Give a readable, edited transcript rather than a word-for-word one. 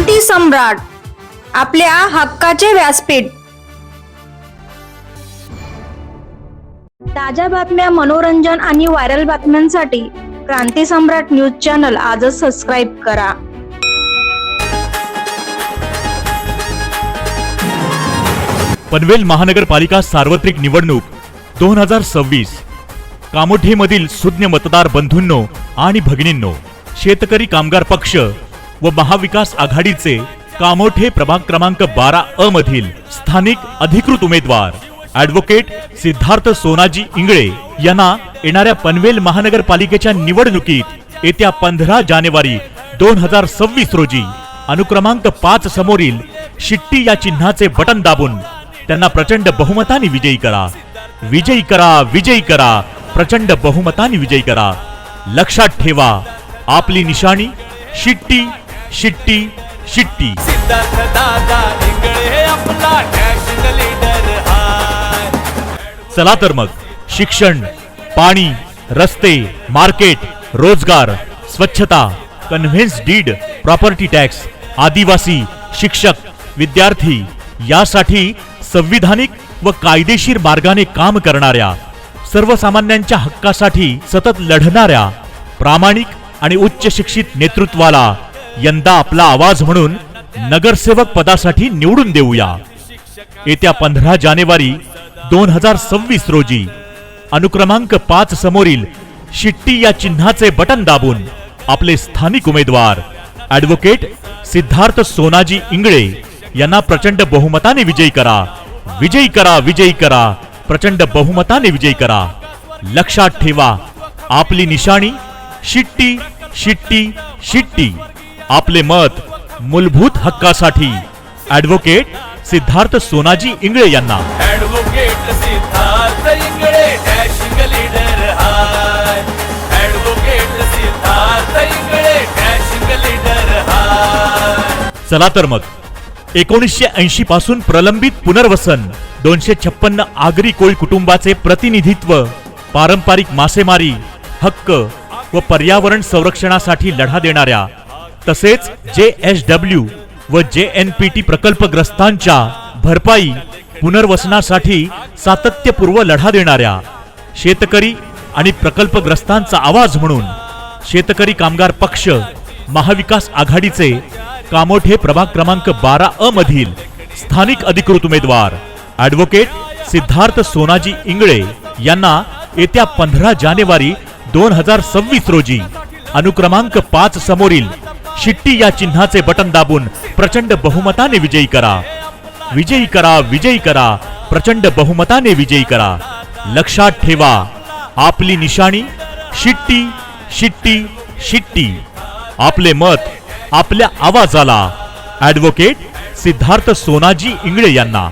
क्रांती सम्राट, आपल्या हक्काचे व्यासपीठ। ताज्या बातम्या, मनोरंजन आणि व्हायरल बातम्यांसाठी क्रांती सम्राट न्यूज चॅनल आजच सबस्क्राईब करा। पनवेल महानगरपालिका सार्वत्रिक निवडणूक 2026 कामोठेमधील सुज्ञ मतदार बंधूंनो आणि भगिनींनो, शेतकरी कामगार पक्ष व महाविकास आघाडीचे कामोठे प्रभाग क्रमांक 12 मधील स्थानिक अधिकृत उमेदवार ॲडव्होकेट सिद्धार्थ सोनाजी इंगळे यांना येणाऱ्या पनवेल महानगरपालिकेच्या निवडणुकीत येत्या 15 जानेवारी 2026 रोजी अनुक्रमांक 5 समोरील शिट्टी या चिन्हाचे बटन दाबून त्यांना प्रचंड बहुमताने विजयी करा। विजयी करा, विजयी करा, प्रचंड बहुमताने विजयी करा। लक्षात ठेवा, आपली निशाणी शिट्टी, शिट्टी, शिट्टी। सिद्धार्थ दादा इंगळे आपला नॅशनल लीडर हाय। चला तर मग शिक्षण, पाणी, रस्ते, मार्केट, रोजगार, स्वच्छता, कन्व्हेन्स डीड, प्रॉपर्टी टॅक्स, आदिवासी, शिक्षक, विद्यार्थी यासाठी संविधानिक व कायदेशीर मार्गाने काम करणाऱ्या, सर्वसामान्यांच्या हक्कासाठी सतत लढणाऱ्या प्रामाणिक आणि उच्च शिक्षित नेतृत्वाला यंदा आपला आवाज म्हणून नगरसेवक पदासाठी निवडून देऊया। येत्या 15 जानेवारी 2026 रोजी अनुक्रमांक 5 समोरील शिट्टी या चिन्हाचे बटन दाबून आपले स्थानिक उमेदवार ॲडव्होकेट सिद्धार्थ सोनाजी इंगळे यांना प्रचंड बहुमताने विजयी करा। विजयी करा, विजयी करा, प्रचंड बहुमताने विजयी करा। लक्षात ठेवा, आपली निशाणी शिट्टी, शिट्टी, शिट्टी। आपले मत मूलभूत हक्कासाठी ॲडव्होकेट सिद्धार्थ सोनाजी इंगळे यांना। Advocate Siddharth Ingle national leader हाय। Advocate Siddharth Ingle national leader हाय। चला तर मग 1980 पासून प्रलंबित पुनर्वसन, 256 आगरी कोळी कुटुंबाचे प्रतिनिधित्व, पारंपरिक मासेमारी हक्क व पर्यावरण संरक्षणासाठी लढा देणाऱ्या, तसेच JSW व JNPT प्रकल्पग्रस्तांच्या भरपाई पुनर्वसनासाठी सातत्यपूर्व लढा देणाऱ्या, शेतकरी आणि प्रकल्पग्रस्तांचा आवाज म्हणून शेतकरी कामगार पक्ष महाविकास आघाडीचे कामोठे प्रभाग क्रमांक 12 मधील स्थानिक अधिकृत उमेदवार ॲडव्होकेट सिद्धार्थ सोनाजी इंगळे यांना येत्या 15 जानेवारी 2026 रोजी अनुक्रमांक 5 समोरील शिट्टी या चिन्हाचे बटन दाबून प्रचंड बहुमताने विजयी करा। विजयी करा, विजयी करा, प्रचंड बहुमताने विजयी करा। लक्षात ठेवा, आपली निशाणी शिट्टी, शिट्टी, शिट्टी। आपले मत आपल्या आवाजाला ॲडव्होकेट सिद्धार्थ सोनाजी इंगळे यांना।